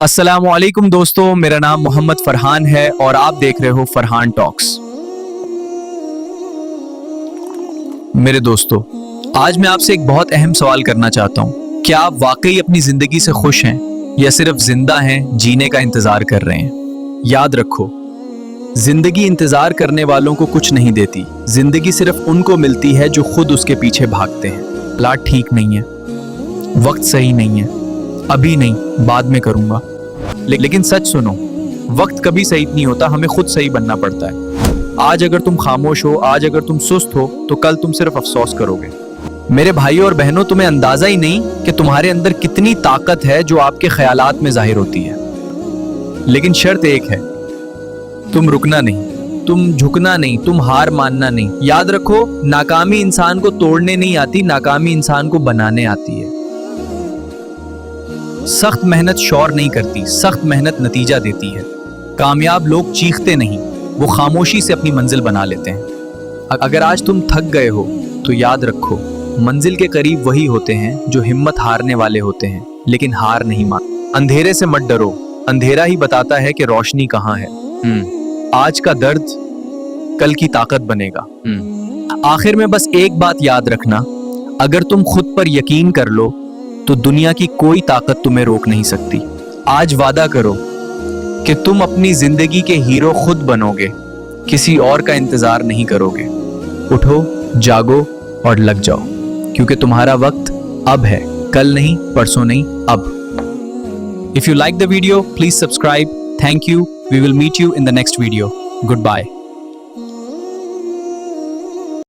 अस्सलामुअलैकुम दोस्तों, मेरा नाम मोहम्मद फरहान है और आप देख रहे हो फरहान टॉक्स। मेरे दोस्तों, आज मैं आपसे एक बहुत अहम सवाल करना चाहता हूँ। क्या आप वाकई अपनी जिंदगी से खुश हैं या सिर्फ जिंदा हैं, जीने का इंतजार कर रहे हैं? याद रखो, जिंदगी इंतजार करने वालों को कुछ नहीं देती। जिंदगी सिर्फ उनको मिलती है जो खुद उसके पीछे भागते हैं। हालात ठीक नहीं है, वक्त सही नहीं है, अभी नहीं, बाद में करूंगा। लेकिन सच सुनो, वक्त कभी सही नहीं होता, हमें खुद सही बनना पड़ता है। आज अगर तुम खामोश हो, आज अगर तुम सुस्त हो, तो कल तुम सिर्फ अफसोस करोगे। मेरे भाइयों और बहनों, तुम्हें अंदाजा ही नहीं कि तुम्हारे अंदर कितनी ताकत है जो आपके ख्यालात में जाहिर होती है। लेकिन शर्त एक है, तुम रुकना नहीं, तुम झुकना नहीं, तुम हार मानना नहीं। याद रखो, नाकामी इंसान को तोड़ने नहीं आती, नाकामी इंसान को बनाने आती है। सख्त मेहनत शौर नहीं करती, सख्त मेहनत नतीजा देती है। कामयाब लोग चीखते नहीं, वो खामोशी से अपनी मंजिल बना लेते हैं। अगर आज तुम थक गए हो तो याद रखो, मंजिल के करीब वही होते हैं जो हिम्मत हारने वाले होते हैं, लेकिन हार नहीं मानते। अंधेरे से मत डरो, अंधेरा ही बताता है कि रोशनी कहाँ है। आज का दर्द कल की ताकत बनेगा। आखिर में बस एक बात याद रखना, अगर तुम खुद पर यकीन कर लो तो दुनिया की कोई ताकत तुम्हें रोक नहीं सकती। आज वादा करो कि तुम अपनी जिंदगी के हीरो खुद बनोगे, किसी और का इंतजार नहीं करोगे। उठो, जागो और लग जाओ, क्योंकि तुम्हारा वक्त अब है, कल नहीं, परसों नहीं, अब। If you like the video, please subscribe. Thank you. We will meet you in the next video. Goodbye.